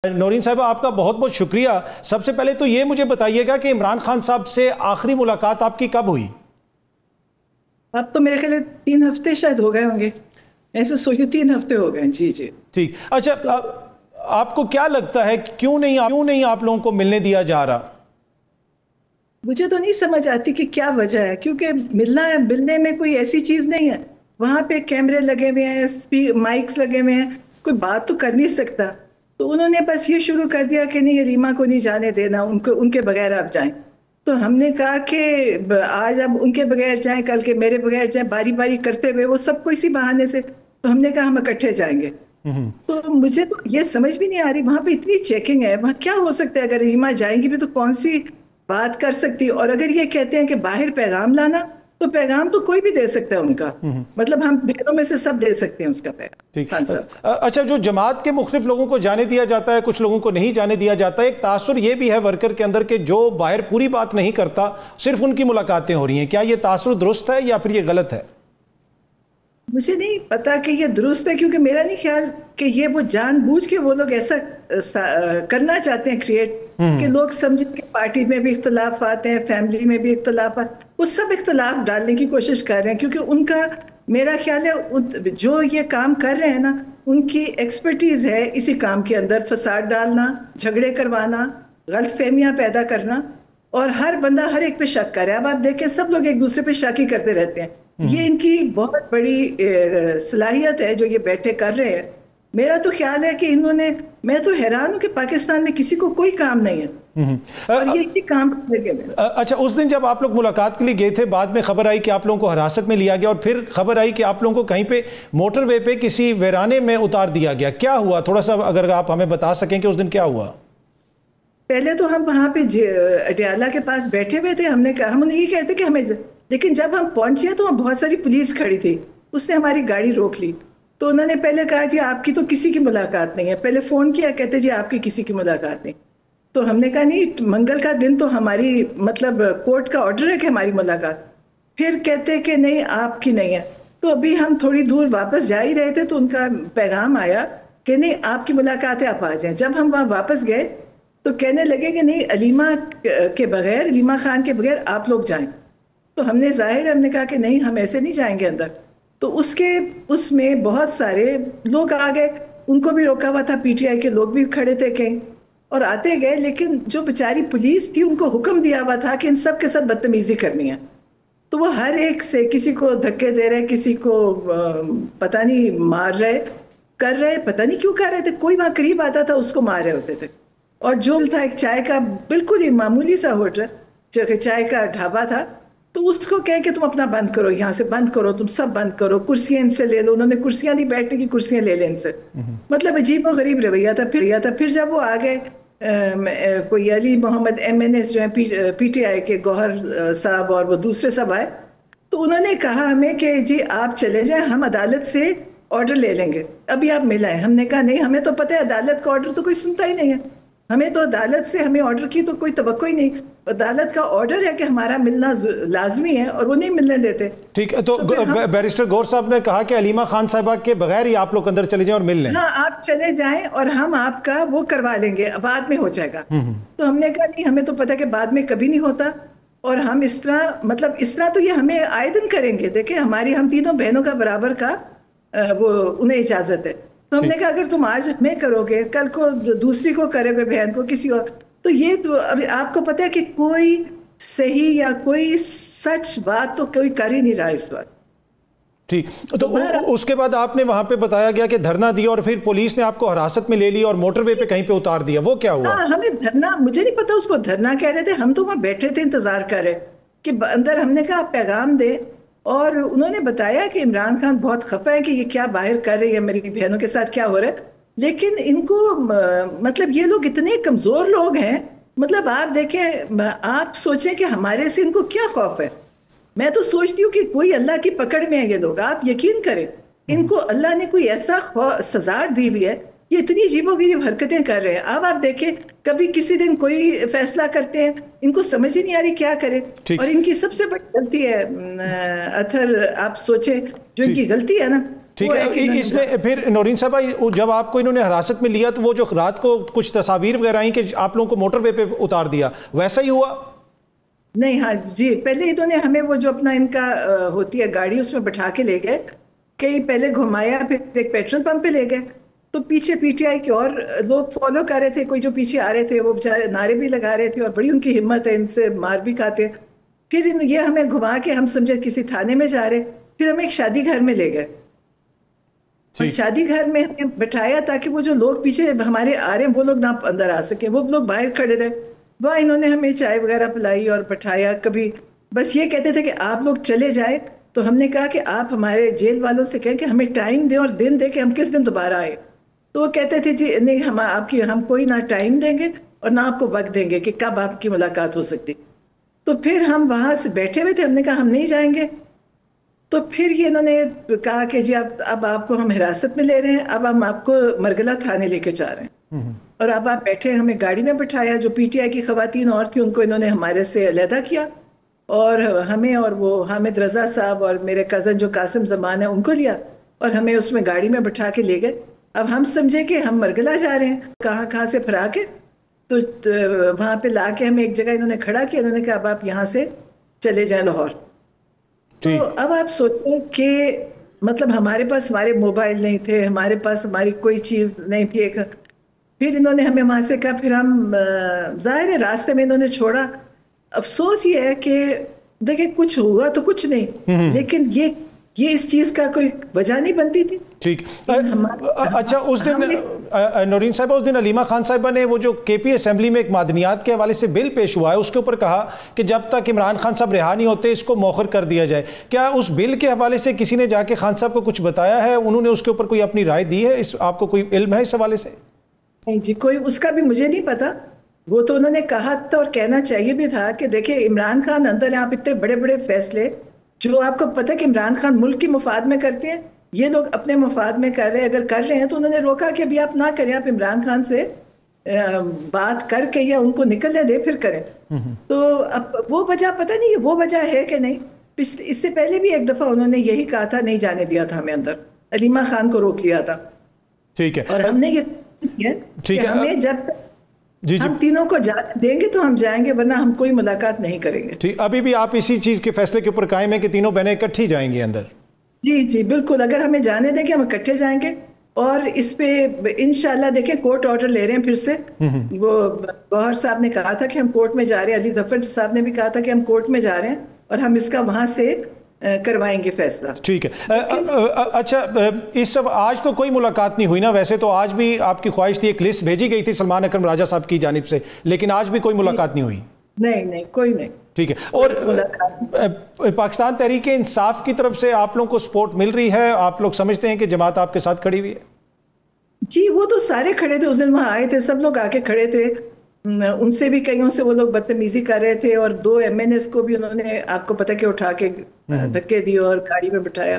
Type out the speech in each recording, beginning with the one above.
نورین صاحب آپ کا بہت بہت شکریہ۔ سب سے پہلے تو یہ مجھے بتائیے گا کہ عمران خان صاحب سے آخری ملاقات آپ کی کب ہوئی؟ اب تو میرے خیال 3 ہفتے شاید ہو گئے ہوں گے، ایسے سوچو 3 ہفتے ہو گئے۔ جی ٹھیک۔ اچھا آپ کو کیا لگتا ہے کیوں نہیں آپ لوگوں کو ملنے دیا جا رہا؟ مجھے تو نہیں سمجھ آتی کہ کیا وجہ ہے، کیونکہ ملنے میں کوئی ایسی چیز نہیں ہے، وہاں پہ کیمرے لگے ہوئے ہیں، مائکس لگے ہوئے ہیں، کوئی بات تو کر نہیں سکتا۔ تو انہوں نے بس یہ شروع کر دیا کہ نہیں علیمہ کو نہیں جانے دینا، ان کے بغیر آپ جائیں۔ تو ہم نے کہا کہ آج اب ان کے بغیر جائیں، کل کے میرے بغیر جائیں، باری باری کرتے ہوئے وہ سب کو اسی بہانے سے۔ تو ہم نے کہا ہم اکٹھے جائیں گے۔ تو مجھے تو یہ سمجھ بھی نہیں آ رہی، وہاں پہ اتنی چیکنگ ہے، وہاں کیا ہو سکتا ہے؟ اگر علیمہ جائیں گی بھی تو کون سی بات کر سکتی؟ اور اگر یہ کہتے ہیں کہ باہر پیغام لانا، تو پیغام تو کوئی بھی دے سکتا ہے ان کا، مطلب ہم بہنوں میں سے سب دے سکتے ہیں اس کا پیغام۔ اچھا، جو جماعت کے مختلف لوگوں کو جانے دیا جاتا ہے، کچھ لوگوں کو نہیں جانے دیا جاتا ہے، ایک تاثر یہ بھی ہے ورکر کے اندر کہ جو باہر پوری بات نہیں کرتا، صرف ان کی ملاقاتیں ہو رہی ہیں، کیا یہ تاثر درست ہے یا پھر یہ غلط ہے؟ مجھے نہیں پتا کہ یہ درست ہے، کیونکہ میرا نہیں خیال کہ یہ وہ جان بوجھ کے وہ لوگ ایسا کرنا چاہتے ہیں کریٹ کہ لوگ سمجھیں کہ پارٹی میں بھی اختلافات ہیں، فیملی میں بھی اختلافات، وہ سب اختلاف ڈالنے کی کوشش کر رہے ہیں، کیونکہ ان کا میرا خیال ہے جو یہ کام کر رہے ہیں نا، ان کی ایکسپرٹیز ہے اسی کام کے اندر، فساد ڈالنا، جھگڑے کروانا، غلط فہمیاں پیدا کرنا، اور ہر بندہ ہر ایک پہ شک کر رہا ہے۔ اب آپ دیکھیں سب لوگ ایک دوسرے پہ شک ہی کرتے رہتے ہیں۔ یہ ان کی بہت بڑی صلاحیت ہے جو یہ بیٹھے کر رہے ہیں۔ میرا تو خیال ہے کہ انہوں نے، میں تو حیران ہوں کہ پاکستان میں کسی کو کوئی کام نہیں ہے اور یہ کام لگے ہوئے۔ اچھا، اس دن جب آپ لوگ ملاقات کے لیے گئے تھے، بعد میں خبر آئی کہ آپ لوگوں کو حراست میں لیا گیا، اور پھر خبر آئی کہ آپ لوگوں کو کہیں پہ موٹر وے پہ کسی ویرانے میں اتار دیا گیا، کیا ہوا؟ تھوڑا سا اگر آپ ہمیں بتا سکیں کہ اس دن کیا ہوا۔ پہلے تو ہم وہاں پہ اڈیالہ کے پاس بیٹھے ہوئے تھے، ہم انہیں یہ کہتے کہ ہمیں، لیکن جب ہم پہنچے تو وہاں بہت ساری پولیس کھڑی تھی، اس نے ہماری گاڑی روک لی۔ تو انہوں نے پہلے کہا جی آپ کی تو کسی کی ملاقات نہیں ہے، پہلے فون کیا، کہتے جی آپ کی کسی کی ملاقات نہیں۔ تو ہم نے کہا نہیں، منگل کا دن تو ہماری مطلب کورٹ کا آرڈر ہے کہ ہماری ملاقات، پھر کہتے کہ نہیں آپ کی نہیں ہے۔ تو ابھی ہم تھوڑی دور واپس جا ہی رہے تھے تو ان کا پیغام آیا کہ نہیں آپ کی ملاقات ہے، آپ آ جائیں۔ جب ہم وہاں واپس گئے تو کہنے لگے کہ نہیں علیمہ کے بغیر، علیمہ خان کے بغیر آپ لوگ جائیں۔ تو ہم نے کہا کہ نہیں ہم ایسے نہیں جائیں گے اندر۔ تو اس میں بہت سارے لوگ آ گئے، ان کو بھی روکا ہوا تھا، پی ٹی آئی کے لوگ بھی کھڑے تھے کہیں، اور آتے گئے، لیکن جو بیچاری پولیس تھی ان کو حکم دیا ہوا تھا کہ ان سب کے ساتھ بدتمیزی کرنی ہے۔ تو وہ ہر ایک سے کسی کو دھکے دے رہے، کسی کو پتہ نہیں مار رہے، کر رہے، پتہ نہیں کیوں کر رہے تھے، کوئی وہاں قریب آتا تھا اس کو مار رہے ہوتے تھے۔ اور جو تھا ایک چائے کا بالکل ہی معمولی سا ہوٹل، چائے کا ڈھابا تھا، تو اس کو کہیں کہ تم اپنا بند کرو، یہاں سے بند کرو، تم سب بند کرو، کرسیاں ان سے لے لو۔ انہوں نے کرسیاں نہیں، بیٹھنے کی کرسیاں لے لیں ان سے، مطلب عجیب و غریب رویہ تھا۔ پھر جب وہ آ گئے، کوئی علی محمد MNS جو ہیں پی ٹی آئی کے، گوہر صاحب اور وہ دوسرے سب آئے، تو انہوں نے کہا ہمیں کہ جی آپ چلے جائیں، ہم عدالت سے آرڈر لے لیں گے، ابھی آپ مل آئیں۔ ہم نے کہا نہیں، ہمیں تو پتہ ہے عدالت کا آرڈر تو کوئی سنتا ہی نہیں ہے، ہمیں تو عدالت سے ہمیں آرڈر کی تو کوئی توقع ہی نہیں۔ عدالت کا آرڈر ہے کہ ہمارا ملنا لازمی ہے، اور وہ نہیں ملنے دیتے۔ ٹھیک ہے، تو بیرسٹر گور صاحب نے کہا کہ علیمہ خان صاحبہ کے بغیر ہی آپ لوگ اندر چلے جائیں اور مل لیں۔ ہاں آپ چلے جائیں اور ہم آپ کا وہ کروا لیں گے، بعد میں ہو جائے گا۔ تو ہم نے کہا نہیں، ہمیں تو پتہ کہ بعد میں کبھی نہیں ہوتا، اور ہم اس طرح تو یہ ہمیں آئے دن کریں گے۔ دیکھیں ہم تینوں بہنوں کا برابر کا وہ انہیں اجازت ہے۔ تو ہم نے کہا اگر تم آج ہمیں کرو گے، کل کو دوسری کو کرو گے، بہن کو، کسی اور، تو یہ تو آپ کو پتہ ہے کہ کوئی صحیح یا کوئی سچ بات تو کوئی کر ہی نہیں رہا اس وقت۔ ٹھیک، تو اس کے بعد آپ نے وہاں پہ بتایا گیا کہ دھرنا دیا، اور پھر پولیس نے آپ کو حراست میں لے لی اور موٹر وے پہ کہیں پہ اتار دیا، وہ کیا ہوا؟ ہاں ہمیں دھرنا، مجھے نہیں پتا اس کو دھرنا کہہ رہے تھے، ہم تو وہاں بیٹھے تھے انتظار کر رہے کہ اندر، ہم نے کہا آپ پیغام دیں، اور انہوں نے بتایا کہ عمران خان بہت خفا ہے کہ یہ کیا باہر کر رہی ہے، میری بہنوں کے ساتھ کیا ہو رہا ہے۔ لیکن ان کو مطلب یہ لوگ اتنے کمزور لوگ ہیں، مطلب آپ دیکھیں، آپ سوچیں کہ ہمارے سے ان کو کیا خوف ہے۔ میں تو سوچتی ہوں کہ کوئی اللہ کی پکڑ میں ہے یہ لوگ، آپ یقین کریں ان کو اللہ نے کوئی ایسا سزا دی ہوئی ہے، یہ اتنی عجیب و غریب حرکتیں کر رہے ہیں۔ اب آپ دیکھیں کبھی کسی دن کوئی فیصلہ کرتے ہیں، ان کو سمجھ ہی نہیں آ رہی کیا کرے۔ اور ان کی سب سے بڑی غلطی ہے اطہر، آپ سوچیں جو ان کی غلطی ہے نا، ٹھیک ہے. اس میں پھر نورین صاحبہ جب آپ کو انہوں نے حراست میں لیا تو وہ جو رات کو کچھ تصاویر وغیرہ آئیں کہ آپ لوگوں کو موٹر وے پہ اتار دیا، ویسا ہی ہوا؟ نہیں، ہاں جی، پہلے انہوں نے ہمیں وہ جو اپنا ان کا ہوتی ہے گاڑی اس میں بٹھا کے لے گئے، کہیں پہلے گھمایا، پھر ایک پیٹرول پمپ پہ لے گئے، تو پیچھے پی ٹی آئی کے اور لوگ فالو کر رہے تھے، کوئی جو پیچھے آ رہے تھے وہ بیچارے نعرے بھی لگا رہے تھے اور بڑی ان کی ہمت ہے، ان سے مار بھی کھاتے. پھر یہ ہمیں گھما کے ہم سمجھے کسی تھانے میں جا رہے، پھر ہمیں ایک شادی گھر میں لے گئے اور شادی گھر میں ہمیں بٹھایا تاکہ وہ جو لوگ پیچھے ہمارے آ رہے ہیں وہ لوگ نہ اندر آ سکیں، وہ لوگ باہر کھڑے رہے. وہاں انہوں نے ہمیں چائے وغیرہ پلائی اور بٹھایا. کبھی بس یہ کہتے تھے کہ آپ لوگ چلے جائیں، تو ہم نے کہا کہ آپ ہمارے جیل والوں سے کہیں کہ ہمیں ٹائم دیں اور دن دیں کہ ہم کس دن دوبارہ آئے. تو وہ کہتے تھے جی نہیں، ہم کوئی نہ ٹائم دیں گے اور نہ آپ کو وقت دیں گے کہ کب آپ کی ملاقات ہو سکتی. تو پھر ہم وہاں سے بیٹھے ہوئے تھے، ہم نے کہا ہم نہیں جائیں گے. تو پھر یہ انہوں نے کہا کہ جی اب آپ کو ہم حراست میں لے رہے ہیں، اب ہم آپ کو مرگلہ تھانے لے کے جا رہے ہیں، اور اب آپ بیٹھے. ہمیں گاڑی میں بٹھایا، جو پی ٹی آئی کی خواتین اور تھیں ان کو انہوں نے ہمارے سے علیحدہ کیا، اور ہمیں اور وہ حامد رضا صاحب اور میرے کزن جو قاسم زمان ہے ان کو لیا اور ہمیں اس میں گاڑی میں بٹھا کے لے گئے. اب ہم سمجھے کہ ہم مرگلہ جا رہے ہیں، کہاں سے پھرا کے، تو وہاں پہ لا کے ہمیں ایک جگہ انہوں نے کھڑا کیا. انہوں نے کہا اب آپ یہاں سے چلے جائیں لاہور. تو اب آپ سوچیں کہ مطلب ہمارے پاس ہمارے موبائل نہیں تھے، ہمارے پاس ہماری کوئی چیز نہیں تھی. پھر انہوں نے ہمیں وہاں سے کہا، پھر ہم ظاہر ہے راستے میں انہوں نے چھوڑا. افسوس یہ ہے کہ دیکھیں کچھ ہوا تو کچھ نہیں، لیکن یہ اس چیز کا کوئی وجہ نہیں بنتی تھی. ٹھیک. اچھا، اس دن نورین صاحبہ، اس دن علیمہ خان صاحبہ نے وہ جو کے پی اسمبلی میں ایک معدنیات کے حوالے سے بل پیش ہوا ہے اس کے اوپر کہا کہ جب تک عمران خان صاحب رہا نہیں ہوتے اس کو مؤخر کر دیا جائے. کیا اس بل کے حوالے سے کسی نے جا کے خان صاحب کو کچھ بتایا ہے؟ انہوں نے اس کے اوپر کوئی اپنی رائے دی ہے؟ آپ کو کوئی علم ہے اس حوالے سے؟ نہیں جی، کوئی اس کا بھی مجھے نہیں پتا. وہ تو انہوں نے کہا تھا اور کہنا چاہیے بھی تھا کہ دیکھیں عمران خان اندر آپ اتنے بڑے بڑے فیصلے جو آپ کو پتہ کہ عمران خان ملک کی مفاد میں کرتے ہیں، یہ لوگ اپنے مفاد میں کر رہے ہیں. اگر کر رہے ہیں تو انہوں نے روکا کہ ابھی آپ نہ کریں، آپ عمران خان سے بات کر کے یا ان کو نکلنے دیں پھر کریں. تو اب وہ وجہ پتہ نہیں وہ وجہ ہے کہ نہیں. اس سے پہلے بھی ایک دفعہ انہوں نے یہی کہا تھا، نہیں جانے دیا تھا ہمیں اندر، علیمہ خان کو روک لیا تھا. ٹھیک ہے. اور ہم نے یہ ہمیں جب ہم تینوں کو جانے دیں گے تو ہم جائیں گے، ورنہ ہم کوئی ملاقات نہیں کریں گے. ٹھیک. ابھی بھی آپ اسی چیز کے فیصلے کے اوپر قائم ہیں کہ تینوں بہنیں اکٹھی جائیں گے اندر؟ جی جی بالکل. اگر ہمیں جانے دیں گے ہم اکٹھے جائیں گے. اور اس پہ انشاءاللہ دیکھیں کورٹ آرڈر لے رہے ہیں پھر سے. وہ گوہر صاحب نے کہا تھا کہ ہم کورٹ میں جا رہے ہیں، علی ظفر صاحب نے بھی کہا تھا کہ ہم کورٹ میں جا رہے ہیں اور ہم اس کا وہاں سے کروائیں گے فیصلہ. ٹھیک ہے. اچھا، اس سب آج تو کوئی ملاقات نہیں ہوئی نا؟ ویسے تو آج بھی آپ کی خواہش تھی، ایک لسٹ بھیجی گئی تھی سلمان اکرم راجہ صاحب کی جانب سے، لیکن آج بھی کوئی ملاقات نہیں ہوئی؟ نہیں کوئی نہیں. ٹھیک ہے. اور پاکستان تحریک انصاف کی طرف سے آپ لوگوں کو سپورٹ مل رہی ہے؟ آپ لوگ سمجھتے ہیں کہ جماعت آپ کے ساتھ کھڑی ہوئی ہے؟ جی وہ تو سارے کھڑے تھے، اس دن وہاں آئے تھے، سب لوگ آ کے کھڑے تھے. ان سے بھی کئیوں سے وہ لوگ بدتمیزی کر رہے تھے، اور 2 MNAs کو بھی انہوں نے آپ کو پتہ کہ اٹھا کے دھکے دیے اور گاڑی میں بٹھایا.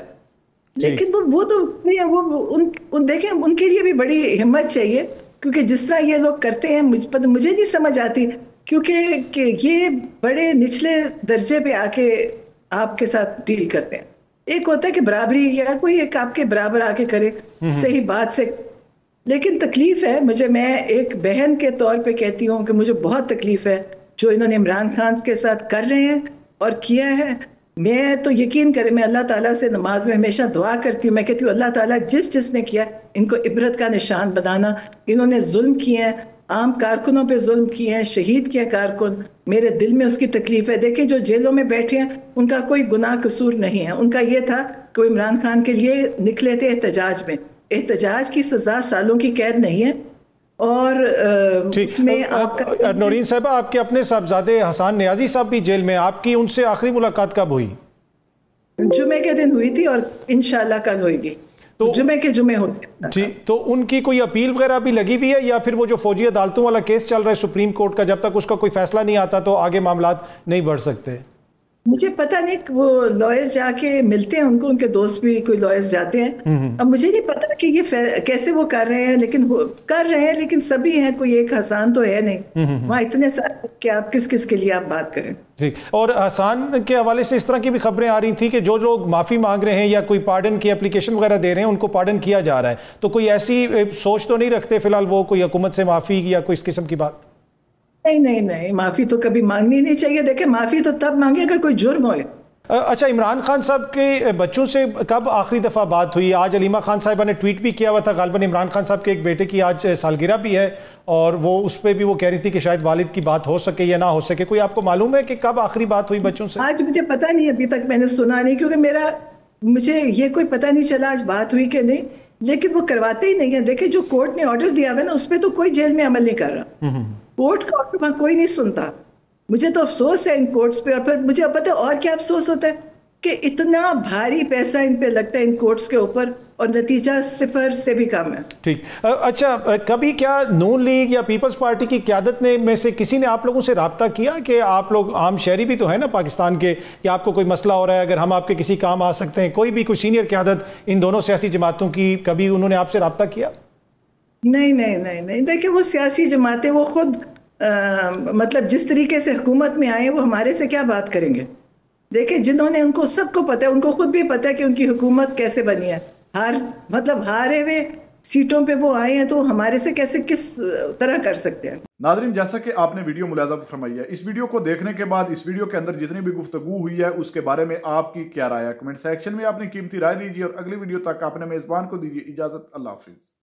لیکن وہ تو دیکھیں ان کے لیے بھی بڑی ہمت چاہیے، کیونکہ جس طرح یہ لوگ کرتے ہیں مجھے نہیں سمجھ آتی، کیونکہ یہ بڑے نچلے درجے پہ آ کے آپ کے ساتھ ڈیل کرتے ہیں. ایک ہوتا ہے کہ برابری یا کوئی ایک آپ کے برابر آ کے کرے صحیح بات سے، لیکن تکلیف ہے مجھے. میں ایک بہن کے طور پہ کہتی ہوں کہ مجھے بہت تکلیف ہے جو انہوں نے عمران خان کے ساتھ کر رہے ہیں اور کیا ہے. میں تو یقین کریں، میں اللہ تعالیٰ سے نماز میں ہمیشہ دعا کرتی ہوں، میں کہتی ہوں اللہ تعالیٰ جس نے کیا ان کو عبرت کا نشان بنانا. انہوں نے ظلم کیے ہیں، عام کارکنوں پہ ظلم کیے ہیں، شہید کیا کارکن. میرے دل میں اس کی تکلیف ہے. دیکھیں جو جیلوں میں بیٹھے ہیں ان کا کوئی گناہ قصور نہیں ہے. ان کا یہ تھا کہ وہ عمران خان کے لیے نکلے تھے احتجاج میں. احتجاج کی سزا سالوں کی قید نہیں ہے. اور اس میں نورین صاحبہ، آپ کے اپنے صاحبزادے حسان نیازی صاحب بھی جیل میں، آپ کی ان سے آخری ملاقات کب ہوئی؟ جمعے کے دن ہوئی تھی اور انشاءاللہ کل ہوئے گی. تو جمعے کے جمعے ہوتے. جی، تو ان کی کوئی اپیل وغیرہ بھی لگی ہوئی ہے، یا پھر وہ جو فوجی عدالتوں والا کیس چل رہا ہے سپریم کورٹ کا، جب تک اس کا کوئی فیصلہ نہیں آتا تو آگے معاملات نہیں بڑھ سکتے؟ مجھے پتا نہیں وہ لائرز جا کے ملتے ہیں ان کو، ان کے دوست بھی کوئی لائرز جاتے ہیں، اب مجھے نہیں پتا کہ یہ کیسے وہ کر رہے ہیں، لیکن وہ کر رہے ہیں، لیکن سبھی ہیں، کوئی ایک حسان تو ہے نہیں وہاں اتنے سارے کہ آپ کس کس کے لیے آپ بات کریں۔ جی، اور حسان کے حوالے سے اس طرح کی بھی خبریں آ رہی تھیں کہ جو لوگ معافی مانگ رہے ہیں یا کوئی پارڈن کی اپلیکیشن وغیرہ دے رہے ہیں ان کو پارڈن کیا جا رہا ہے، تو کوئی ایسی سوچ تو نہیں رکھتے فی الحال وہ کوئی حکومت سے معافی یا کوئی اس قسم کی بات؟ نہیں نہیں نہیں، معافی تو کبھی مانگنی نہیں چاہیے، دیکھیں معافی تو تب مانگے اگر کوئی جرم ہوئے۔ اچھا، عمران خان صاحب کے بچوں سے کب آخری دفعہ بات ہوئی؟ آج علیمہ خان صاحبہ نے ٹویٹ بھی کیا ہوا تھا، غالباً عمران خان صاحب کے ایک بیٹے کی آج سالگرہ بھی ہے، اور وہ اس پہ بھی وہ کہہ رہی تھی کہ شاید والد کی بات ہو سکے یا نہ ہو سکے، کوئی آپ کو معلوم ہے کہ کب آخری بات ہوئی بچوں سے؟ آج مجھے پتا نہیں، ابھی تک میں نے سنا نہیں، کیونکہ مجھے یہ کوئی پتا نہیں چلا آج بات ہوئی کہ نہیں، لیکن وہ کرواتے ہی نہیں ہیں۔ دیکھیں جو کورٹ نے آرڈر دیا ہوا نا اس پہ تو کوئی جیل میں عمل نہیں کر رہا، کورٹ کا آرڈر وہاں کوئی نہیں سنتا۔ مجھے تو افسوس ہے ان کورٹس پہ، اور پھر مجھے پتا ہے اور کیا افسوس ہوتا ہے کہ اتنا بھاری پیسہ ان پہ لگتا ہے ان کورٹس کے اوپر، اور نتیجہ صفر سے بھی کم ہے۔ ٹھیک، اچھا، کبھی کیا نون لیگ یا پیپلز پارٹی کی قیادت نے میں سے کسی نے آپ لوگوں سے رابطہ کیا کہ آپ لوگ عام شہری بھی تو ہیں نا پاکستان کے، کہ آپ کو کوئی مسئلہ ہو رہا ہے، اگر ہم آپ کے کسی کام آ سکتے ہیں، کوئی بھی کوئی سینئر قیادت ان دونوں سیاسی جماعتوں کی، کبھی انہوں نے آپ سے رابطہ کیا؟ نہیں نہیں نہیں نہیں، دیکھیں وہ سیاسی جماعتیں وہ خود مطلب جس طریقے سے حکومت میں آئے وہ ہمارے سے کیا بات کریں گے؟ دیکھیں جنہوں نے، ان کو سب کو پتہ ہے، ان کو خود بھی پتہ ہے کہ ان کی حکومت کیسے بنی ہے، مطلب ہارے ہوئے سیٹوں پہ وہ آئے ہیں، تو ہمارے سے کیسے کس طرح کر سکتے ہیں؟ ناظرین، جیسا کہ آپ نے ویڈیو ملاحظہ فرمائی ہے، اس ویڈیو کو دیکھنے کے بعد اس ویڈیو کے اندر جتنی بھی گفتگو ہوئی ہے اس کے بارے میں آپ کی کیا رائے ہے؟ کمنٹ سیکشن میں اپنی قیمتی رائے دیجیے، اور اگلی ویڈیو تک اپنے میزبان کو دیجیے اجازت۔ اللہ حافظ۔